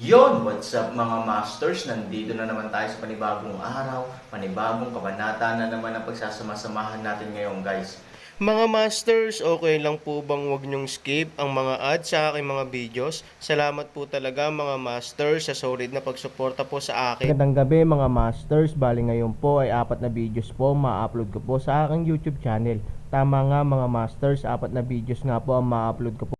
Yon, what's up mga masters? Nandito na naman tayo sa panibagong araw, panibagong kabanata na naman ang pagsasama-samahan natin ngayon guys. Mga masters, okay lang po bang wag nyong skip ang mga ads sa aking mga videos? Salamat po talaga mga masters sa solid na pagsuporta po sa akin. Magandang gabi mga masters, bali ngayon po ay 4 na videos po ma-upload ko po sa aking YouTube channel. Tama nga mga masters, 4 na videos nga po ang ma-upload ko po.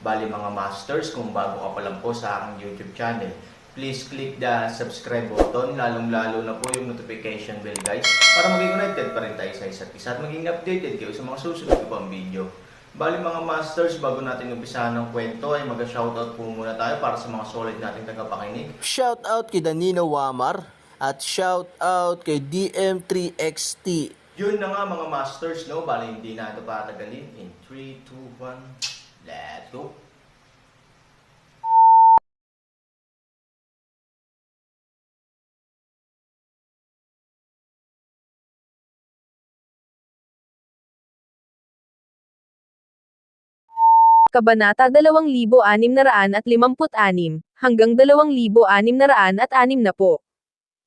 Bali mga masters, kung bago ka pa lang po sa aking YouTube channel, please click the subscribe button, lalong-lalo na po yung notification bell guys, para maging connected pa rin tayo sa isa't isa at maging updated kayo sa mga susunod ko pang video. Bali mga masters, bago natin umpisahan ng kwento ay mag-shoutout po muna tayo para sa mga solid nating tagapakinig. Shoutout kay Danilo Wamar at shoutout kay DM3XT. Yun na nga mga masters, no? Bali hindi na ito patagalin. In 3, 2, 1, let's go! Kabanata 2656 hanggang 2660.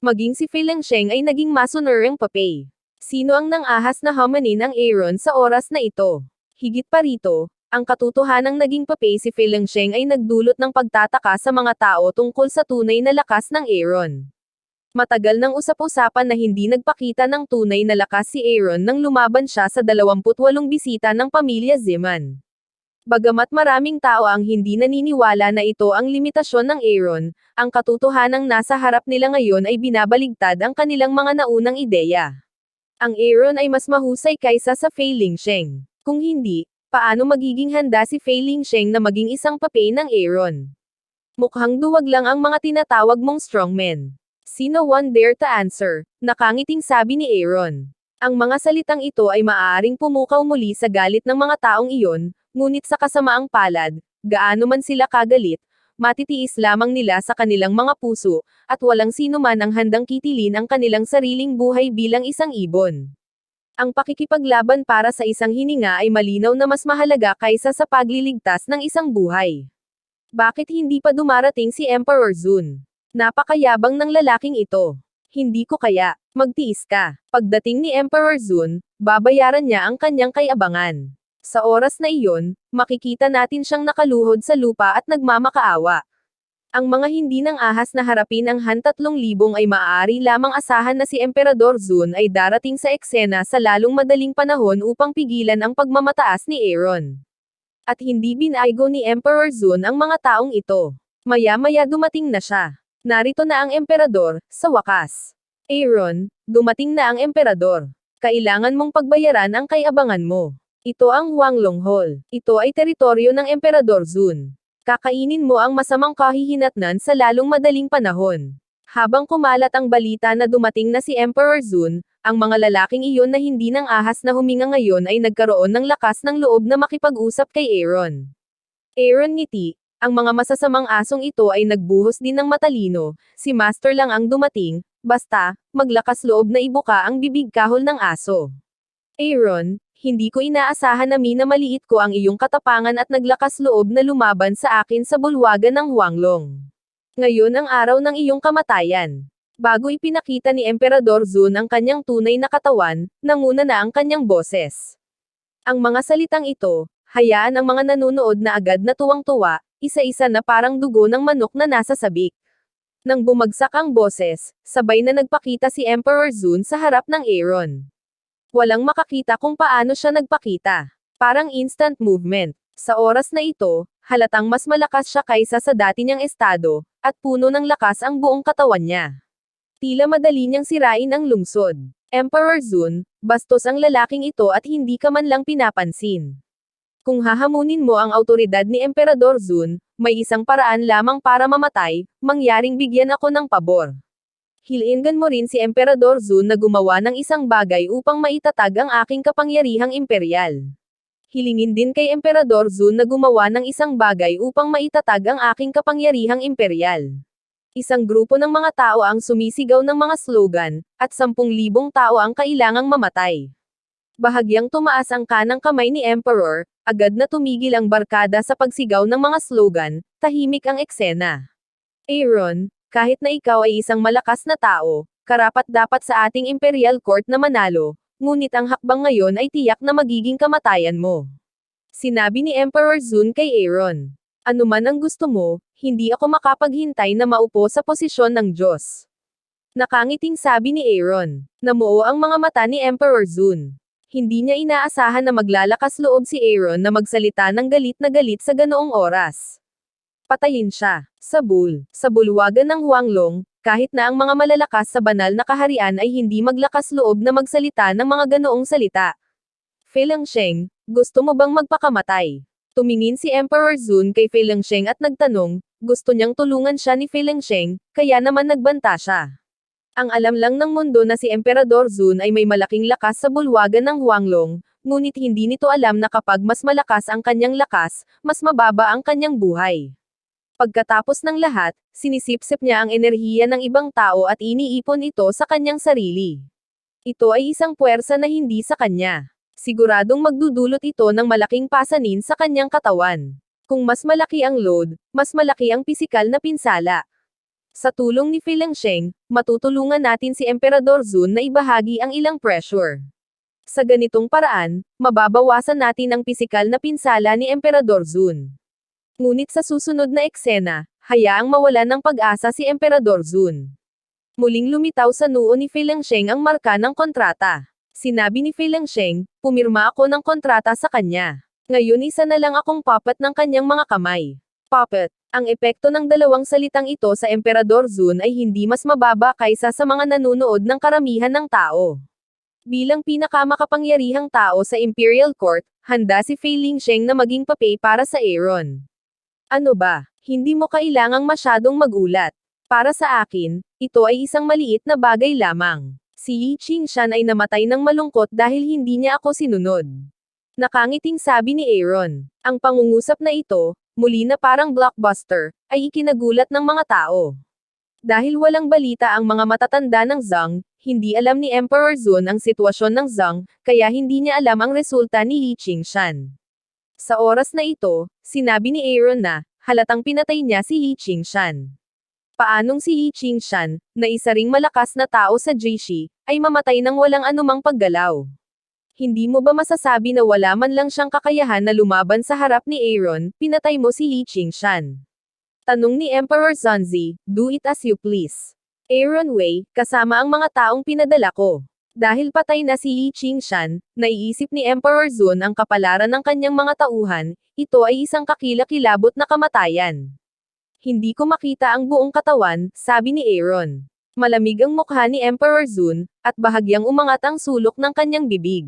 Maging si Feileng Sheng ay naging masunurang papay. Sino ang nang-ahas na hominin ang Aaron sa oras na ito? Higit pa rito, ang katotohanang naging papay si Feileng Sheng ay nagdulot ng pagtataka sa mga tao tungkol sa tunay na lakas ng Aaron. Matagal nang usap-usapan na hindi nagpakita ng tunay na lakas si Aaron nang lumaban siya sa 28 bisita ng pamilya Ziman. Bagamat maraming tao ang hindi naniniwala na ito ang limitasyon ng Aaron, ang katotohanang nasa harap nila ngayon ay binabaligtad ang kanilang mga naunang ideya. Ang Aaron ay mas mahusay kaysa sa Feileng Sheng. Kung hindi, paano magiging handa si Feileng Sheng na maging isang papay ng Aaron? Mukhang duwag lang ang mga tinatawag mong strongmen. Sino one dare to answer? Nakangiting sabi ni Aaron. Ang mga salitang ito ay maaaring pumukaw muli sa galit ng mga taong iyon, ngunit sa kasamaang palad, gaano man sila kagalit, matitiis lamang nila sa kanilang mga puso, at walang sino man ang handang kitilin ang kanilang sariling buhay bilang isang ibon. Ang pakikipaglaban para sa isang hininga ay malinaw na mas mahalaga kaysa sa pagliligtas ng isang buhay. Bakit hindi pa dumarating si Emperor Zun? Napakayabang ng lalaking ito. Hindi ko kaya. Magtiis ka. Pagdating ni Emperor Zun, babayaran niya ang kanyang kayabangan. Sa oras na iyon, makikita natin siyang nakaluhod sa lupa at nagmamakaawa. Ang mga hindi nang ahas na harapin ang Han 3,000 ay maaari lamang asahan na si Emperador Zun ay darating sa eksena sa lalong madaling panahon upang pigilan ang pagmamataas ni Aaron. At hindi binaygo ni Emperor Zun ang mga taong ito. Maya-maya dumating na siya. Narito na ang Emperador, sa wakas. Aaron, dumating na ang Emperador. Kailangan mong pagbayaran ang kayabangan mo. Ito ang Huanglong Hall. Ito ay teritoryo ng Emperador Zun. Kakainin mo ang masamang kahihinatnan sa lalong madaling panahon. Habang kumalat ang balita na dumating na si Emperor Zun, ang mga lalaking iyon na hindi nang ahas na huminga ngayon ay nagkaroon ng lakas ng loob na makipag-usap kay Aaron. Aaron ngiti. Ang mga masasamang asong ito ay nagbuhos din ng matalino, si Master lang ang dumating, basta, maglakas loob na ibuka ang bibig kahol ng aso. Aaron, hindi ko inaasahan na minamaliit ko ang iyong katapangan at naglakas loob na lumaban sa akin sa bulwagan ng Huanglong. Ngayon ang araw ng iyong kamatayan. Bago ipinakita ni Emperador Zun ang kanyang tunay na katawan, nanguna na ang kanyang boses. Ang mga salitang ito, hayaan ang mga nanonood na agad na tuwang-tuwa, isa-isa na parang dugo ng manok na nasa sabik. Nang bumagsak ang boses, sabay na nagpakita si Emperor Zun sa harap ng Aaron. Walang makakita kung paano siya nagpakita. Parang instant movement. Sa oras na ito, halatang mas malakas siya kaysa sa dati niyang estado, at puno ng lakas ang buong katawan niya. Tila madali niyang sirain ang lungsod. Emperor Zun, bastos ang lalaking ito at hindi ka man lang pinapansin. Kung hahamunin mo ang autoridad ni Emperador Zun, may isang paraan lamang para mamatay, mangyaring bigyan ako ng pabor. Hilingan mo rin si Emperador Zun na gumawa ng isang bagay upang maitatag ang aking kapangyarihang imperial. Hilingin din kay Emperador Zun na gumawa ng isang bagay upang maitatag ang aking kapangyarihang imperial. Isang grupo ng mga tao ang sumisigaw ng mga slogan, at 10,000 tao ang kailangang mamatay. Bahagyang tumaas ang kanang kamay ni Emperor, agad na tumigil ang barkada sa pagsigaw ng mga slogan, tahimik ang eksena. Aaron, kahit na ikaw ay isang malakas na tao, karapat-dapat sa ating Imperial Court na manalo, ngunit ang hakbang ngayon ay tiyak na magiging kamatayan mo. Sinabi ni Emperor Zun kay Aaron. Ano man ang gusto mo, hindi ako makapaghintay na maupo sa posisyon ng Diyos. Nakangiting sabi ni Aaron. Namuo ang mga mata ni Emperor Zun. Hindi niya inaasahan na maglalakas loob si Aaron na magsalita ng galit na galit sa ganoong oras. Patayin siya. Sa bulwagan ng Huanglong, kahit na ang mga malalakas sa banal na kaharian ay hindi maglakas loob na magsalita ng mga ganoong salita. Fei Lingsheng, gusto mo bang magpakamatay? Tumingin si Emperor Zun kay Fei Lingsheng at nagtanong, gusto niyang tulungan siya ni Fei Lingsheng, kaya naman nagbanta siya. Ang alam lang ng mundo na si Emperador Zun ay may malaking lakas sa bulwagan ng Huanglong, ngunit hindi nito alam na kapag mas malakas ang kanyang lakas, mas mababa ang kanyang buhay. Pagkatapos ng lahat, sinisipsip niya ang enerhiya ng ibang tao at iniipon ito sa kanyang sarili. Ito ay isang puwersa na hindi sa kanya. Siguradong magdudulot ito ng malaking pasanin sa kanyang katawan. Kung mas malaki ang load, mas malaki ang pisikal na pinsala. Sa tulong ni Fei Lingsheng, matutulungan natin si Emperador Zun na ibahagi ang ilang pressure. Sa ganitong paraan, mababawasan natin ang pisikal na pinsala ni Emperador Zun. Ngunit sa susunod na eksena, hayaang mawalan ng pag-asa si Emperador Zun. Muling lumitaw sa noo ni Fei Lingsheng ang marka ng kontrata. Sinabi ni Fei Lingsheng, pumirma ako ng kontrata sa kanya. Ngayon isa na lang akong puppet ng kanyang mga kamay. Puppet. Ang epekto ng dalawang salitang ito sa Emperador Zun ay hindi mas mababa kaysa sa mga nanunood ng karamihan ng tao. Bilang pinakamakapangyarihang tao sa Imperial Court, handa si Fei Lingsheng na maging papay para sa Aaron. Ano ba? Hindi mo kailangang masyadong magulat. Para sa akin, ito ay isang maliit na bagay lamang. Si Yi Qingshan ay namatay ng malungkot dahil hindi niya ako sinunod. Nakangiting sabi ni Aaron. Ang pangungusap na ito, muli na parang blockbuster, ay ikinagulat ng mga tao. Dahil walang balita ang mga matatanda ng Zhang, hindi alam ni Emperor Zun ang sitwasyon ng Zhang, kaya hindi niya alam ang resulta ni Yi Qingshan. Sa oras na ito, sinabi ni Aaron na, halatang pinatay niya si Yi Qingshan. Paanong si Yi Qingshan, na isa ring malakas na tao sa Jishi, ay mamatay ng walang anumang paggalaw? Hindi mo ba masasabi na wala man lang siyang kakayahan na lumaban sa harap ni Aaron, pinatay mo si Yi Qingshan? Tanong ni Emperor Zunzi, do it as you please. Aaron Wei, kasama ang mga taong pinadala ko. Dahil patay na si Yi Qingshan, naiisip ni Emperor Zun ang kapalaran ng kanyang mga tauhan, ito ay isang kakilakilabot na kamatayan. Hindi ko makita ang buong katawan, sabi ni Aaron. Malamig ang mukha ni Emperor Zun, at bahagyang umangat ang sulok ng kanyang bibig.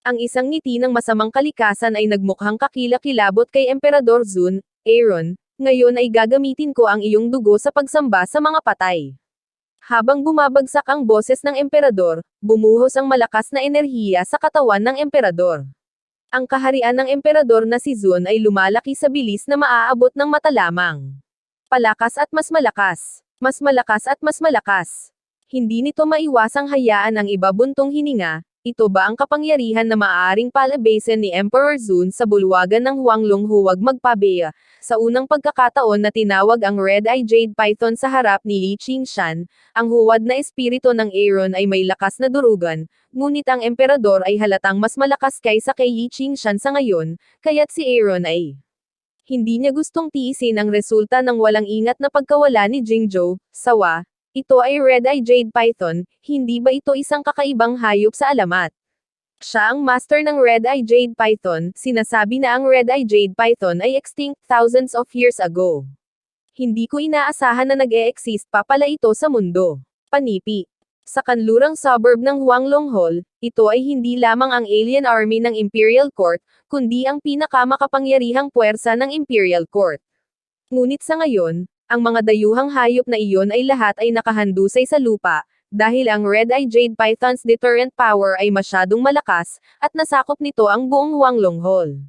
Ang isang ngiti ng masamang kalikasan ay nagmukhang kakilakilabot kay Emperador Zun, Aaron, ngayon ay gagamitin ko ang iyong dugo sa pagsamba sa mga patay. Habang bumabagsak ang boses ng Emperador, bumuhos ang malakas na enerhiya sa katawan ng Emperador. Ang kaharian ng Emperador na si Zun ay lumalaki sa bilis na maaabot ng mata lamang. Palakas at mas malakas. Mas malakas at mas malakas. Hindi nito maiwasang hayaan ang iba buntong hininga. Ito ba ang kapangyarihan na maaaring palabasin ni Emperor Zun sa bulwagan ng Huanglong huwag magpabaya? Sa unang pagkakataon na tinawag ang Red-Eye Jade Python sa harap ni Yi Qingshan, ang huwad na espiritu ng Aaron ay may lakas na durugan, ngunit ang Emperador ay halatang mas malakas kaysa kay Yi Qingshan sa ngayon, kaya't si Aaron ay hindi niya gustong tiisin ang resulta ng walang ingat na pagkawala ni Jingzhou, sawa. Ito ay Red-Eye Jade Python, hindi ba ito isang kakaibang hayop sa alamat? Siya ang master ng Red-Eye Jade Python, sinasabi na ang Red-Eye Jade Python ay extinct thousands of years ago. Hindi ko inaasahan na nag-e-exist pa pala ito sa mundo. Panipi. Sa kanlurang suburb ng Huanglong Hall, ito ay hindi lamang ang alien army ng Imperial Court, kundi ang pinakamakapangyarihang puwersa ng Imperial Court. Ngunit sa ngayon, ang mga dayuhang hayop na iyon ay lahat ay nakahandusay sa lupa, dahil ang Red-Eye Jade Python's deterrent power ay masyadong malakas, at nasakop nito ang buong Huanglong Hall.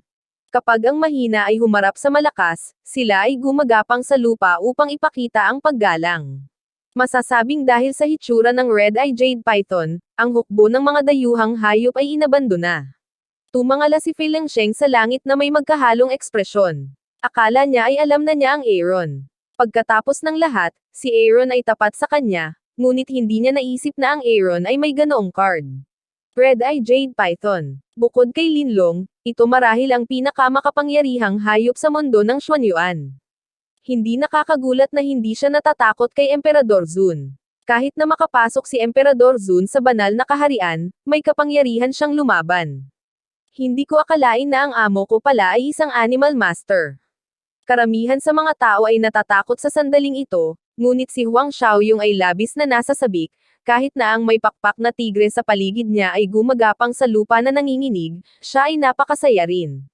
Kapag ang mahina ay humarap sa malakas, sila ay gumagapang sa lupa upang ipakita ang paggalang. Masasabing dahil sa hitsura ng red-eye jade python, ang hukbo ng mga dayuhang hayop ay inabandona. Tumangala si Fei Sheng sa langit na may magkahalong ekspresyon. Akala niya ay alam na niya ang Aaron. Pagkatapos ng lahat, si Aaron ay tapat sa kanya, ngunit hindi niya naisip na ang Aaron ay may ganoong card. Red-eye jade python. Bukod kay Linlong, ito marahil ang pinakamakapangyarihang hayop sa mundo ng Xuanyuan. Hindi nakakagulat na hindi siya natatakot kay Emperador Zun. Kahit na makapasok si Emperador Zun sa banal na kaharian, may kapangyarihan siyang lumaban. Hindi ko akalain na ang amo ko pala ay isang animal master. Karamihan sa mga tao ay natatakot sa sandaling ito, ngunit si Huang Xiaoyong ay labis na nasa sabik, kahit na ang may pakpak na tigre sa paligid niya ay gumagapang sa lupa na nanginginig, siya ay napakasaya rin.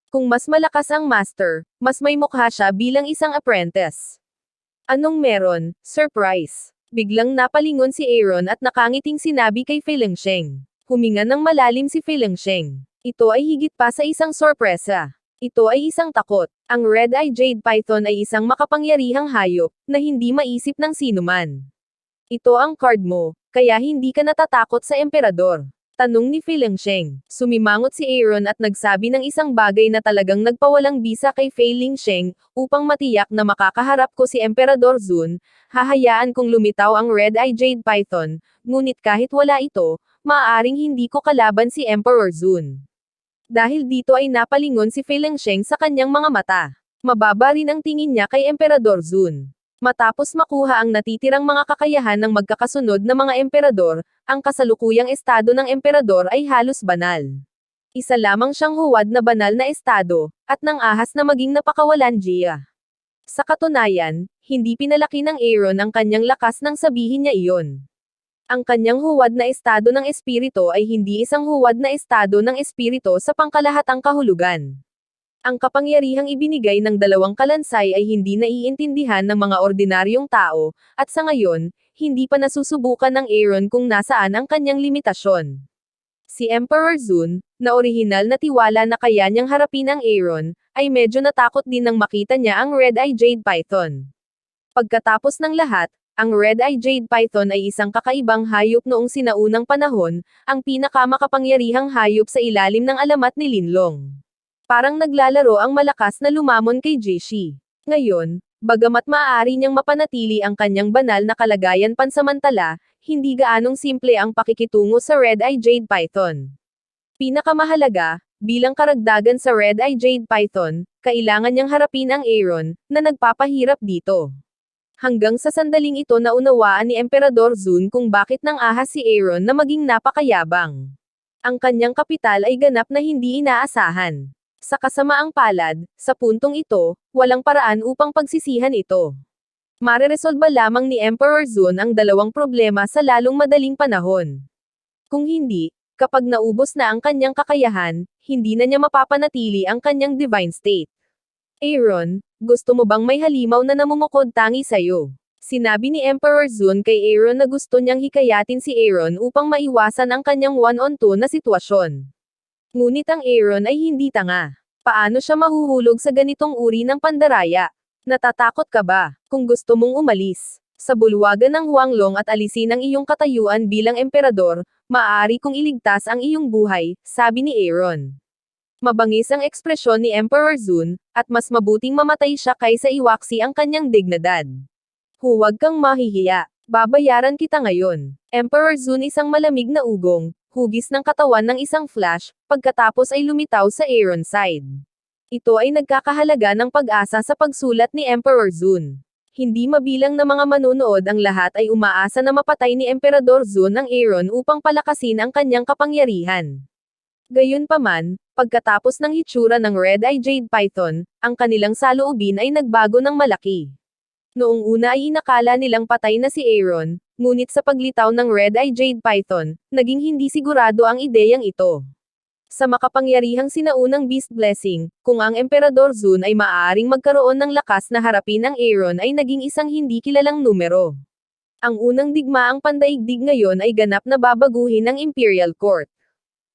Kung mas malakas ang master, mas may mukha siya bilang isang apprentice. Anong meron? Surprise! Biglang napalingon si Aaron at nakangiting sinabi kay Fei Sheng. Huminga ng malalim si Fei Sheng. Ito ay higit pa sa isang sorpresa. Ito ay isang takot. Ang red-eye jade python ay isang makapangyarihang hayop, na hindi maisip ng sinuman. Ito ang card mo, kaya hindi ka natatakot sa emperador. Tanong ni Fei Sheng. Sumimangot si Aaron at nagsabi ng isang bagay na talagang nagpawalang bisa kay Fei Sheng, upang matiyak na makakaharap ko si Emperador Zun, hahayaan kong lumitaw ang red-eye jade python, ngunit kahit wala ito, maaaring hindi ko kalaban si Emperor Zun. Dahil dito ay napalingon si Fei Sheng sa kanyang mga mata. Mababa rin ang tingin niya kay Emperador Zun. Matapos makuha ang natitirang mga kakayahan ng magkakasunod na mga emperador, ang kasalukuyang estado ng emperador ay halos banal. Isa lamang siyang huwad na banal na estado, at nang ahas na maging napakawalan Jia. Sa katunayan, hindi pinalaki ng Aaron ang kanyang lakas nang sabihin niya iyon. Ang kanyang huwad na estado ng espirito ay hindi isang huwad na estado ng espirito sa pangkalahatang kahulugan. Ang kapangyarihang ibinigay ng dalawang kalansay ay hindi naiintindihan ng mga ordinaryong tao, at sa ngayon, hindi pa nasusubukan ng Aaron kung nasaan ang kanyang limitasyon. Si Emperor Zun, na orihinal na tiwala na kaya niyang harapin ang Aaron, ay medyo natakot din nang makita niya ang red-eye jade python. Pagkatapos ng lahat, ang red-eye jade python ay isang kakaibang hayop noong sinaunang panahon, ang pinakamakapangyarihang hayop sa ilalim ng alamat ni Linlong. Parang naglalaro ang malakas na lumamon kay Jishi. Ngayon, bagamat maaari niyang mapanatili ang kanyang banal na kalagayan pansamantala, hindi gaanong simple ang pakikitungo sa red-eye jade python. Pinakamahalaga, bilang karagdagan sa red-eye jade python, kailangan niyang harapin ang Aaron, na nagpapahirap dito. Hanggang sa sandaling ito naunawaan ni Emperador Zun kung bakit nang ahas si Aaron na maging napakayabang. Ang kanyang kapital ay ganap na hindi inaasahan. Sa kasamaang palad, sa puntong ito, walang paraan upang pagsisihan ito. Mareresolba lamang ni Emperor Zun ang dalawang problema sa lalong madaling panahon. Kung hindi, kapag naubos na ang kanyang kakayahan, hindi na niya mapapanatili ang kanyang divine state. Aaron, gusto mo bang may halimaw na namumukod tangi sa'yo? Sinabi ni Emperor Zun kay Aaron na gusto niyang hikayatin si Aaron upang maiwasan ang kanyang one-on-two na sitwasyon. Ngunit ang Aaron ay hindi tanga. Paano siya mahuhulog sa ganitong uri ng pandaraya? Natatakot ka ba? Kung gusto mong umalis sa bulwagan ng Huanglong at alisin ang iyong katayuan bilang emperador, maaari kong iligtas ang iyong buhay, sabi ni Aaron. Mabangis ang ekspresyon ni Emperor Zun, at mas mabuting mamatay siya kaysa iwaksi ang kanyang dignidad. Huwag kang mahihiya. Babayaran kita ngayon. Emperor Zun isang malamig na ugong, hugis ng katawan ng isang flash, pagkatapos ay lumitaw sa Aaron side. Ito ay nagkakahalaga ng pag-asa sa pagsulat ni Emperor Zun. Hindi mabilang na mga manunood ang lahat ay umaasa na mapatay ni Emperador Zun ang Aaron upang palakasin ang kanyang kapangyarihan. Gayunpaman, pagkatapos ng hitsura ng red-eye jade python, ang kanilang saloobin ay nagbago ng malaki. Noong una ay inakala nilang patay na si Aaron, ngunit sa paglitaw ng red-eye jade python, naging hindi sigurado ang ideyang ito. Sa makapangyarihang sinaunang beast blessing, kung ang Emperador Zun ay maaaring magkaroon ng lakas na harapin ang Aaron ay naging isang hindi kilalang numero. Ang unang digmaang pandaigdig ngayon ay ganap na babaguhin ng Imperial Court.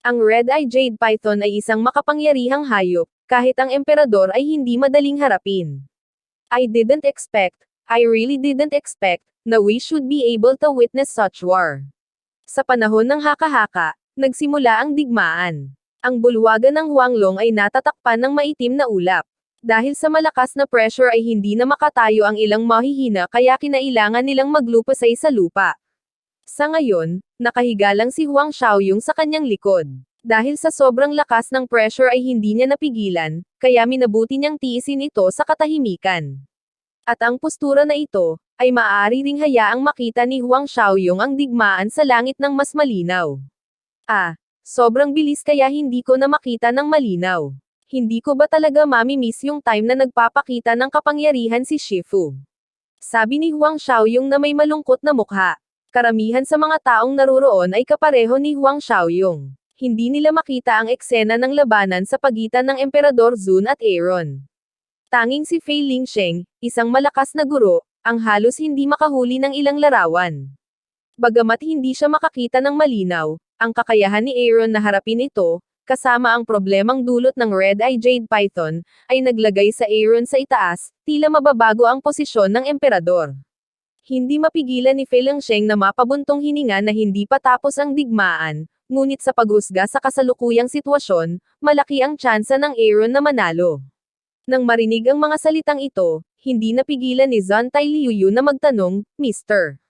Ang red-eye jade python ay isang makapangyarihang hayop, kahit ang emperador ay hindi madaling harapin. I really didn't expect, na we should be able to witness such war. Sa panahon ng haka-haka, nagsimula ang digmaan. Ang bulwagan ng Huanglong ay natatakpan ng maitim na ulap. Dahil sa malakas na pressure ay hindi na makatayo ang ilang mahihina kaya kinailangan nilang maglupasay sa lupa. Sa ngayon, nakahiga lang si Huang Xiaoyong sa kanyang likod. Dahil sa sobrang lakas ng pressure ay hindi niya napigilan, kaya minabuti niyang tiisin ito sa katahimikan. At ang postura na ito, ay maaari ring hayaang makita ni Huang Xiaoyong ang digmaan sa langit ng mas malinaw. Sobrang bilis kaya hindi ko na makita ng malinaw. Hindi ko ba talaga mami-miss yung time na nagpapakita ng kapangyarihan si Shifu? Sabi ni Huang Xiaoyong na may malungkot na mukha. Karamihan sa mga taong naruroon ay kapareho ni Huang Xiaoyong. Hindi nila makita ang eksena ng labanan sa pagitan ng Emperador Zun at Aaron. Tanging si Fei Lingsheng, isang malakas na guro, ang halos hindi makahuli ng ilang larawan. Bagamat hindi siya makakita ng malinaw, ang kakayahan ni Aaron na harapin ito, kasama ang problemang dulot ng Red Eye Jade Python, ay naglagay sa Aaron sa itaas, tila mababago ang posisyon ng emperador. Hindi mapigilan ni Fei Lingsheng na mapabuntong hininga na hindi pa tapos ang digmaan, ngunit sa paghusga sa kasalukuyang sitwasyon, malaki ang tsansa ng Aaron na manalo. Nang marinig ang mga salitang ito, hindi napigilan ni Zantai Liuyu na magtanong, Mr.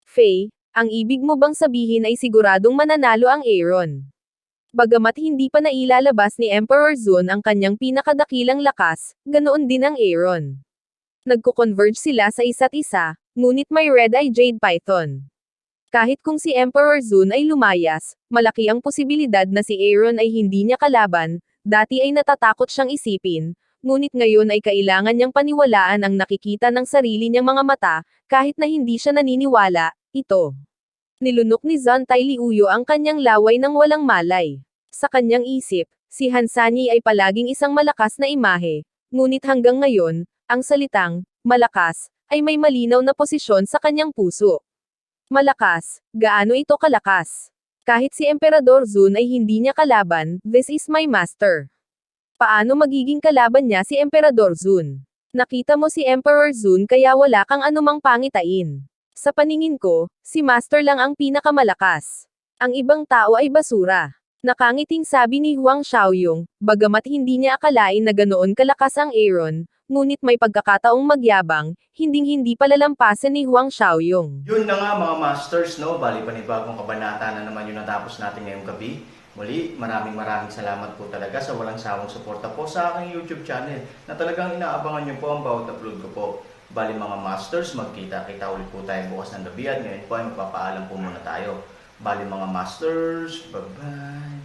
Fei, ang ibig mo bang sabihin ay siguradong mananalo ang Aaron? Bagamat hindi pa nailalabas ni Emperor Zun ang kanyang pinakadakilang lakas, ganoon din ang Aaron. Nagko-converge sila sa isa't isa, ngunit may Red Eye Jade Python. Kahit kung si Emperor Zun ay lumayas, malaki ang posibilidad na si Aaron ay hindi niya kalaban, dati ay natatakot siyang isipin, ngunit ngayon ay kailangan niyang paniwalaan ang nakikita ng sarili niyang mga mata, kahit na hindi siya naniniwala, ito. Nilunok ni Zantai Liuyu ang kanyang laway ng walang malay. Sa kanyang isip, si Hansani ay palaging isang malakas na imahe, ngunit hanggang ngayon, ang salitang, malakas, ay may malinaw na posisyon sa kanyang puso. Malakas, gaano ito kalakas? Kahit si Emperador Zun ay hindi niya kalaban, this is my master. Paano magiging kalaban niya si Emperador Zun? Nakita mo si Emperor Zun kaya wala kang anumang pangitain. Sa paningin ko, si Master lang ang pinakamalakas. Ang ibang tao ay basura. Nakangiting sabi ni Huang Xiaoyong, bagamat hindi niya akalain na ganoon kalakas ang Aaron, ngunit may pagkakataong magyabang, hinding-hindi palalampasin ni Huang Xiaoyong. Yun na nga mga masters, no? Bali panibagong kabanata na naman yung natapos natin ngayong gabi. Muli, maraming salamat po talaga sa walang sawang suporta po sa aking YouTube channel na talagang inaabangan nyo po ang bawat upload ko po. Bali mga masters, magkita-kita ulit po tayo bukas ng gabi at ngayon po ay magpapaalam po muna tayo. Bali mga masters, bye-bye!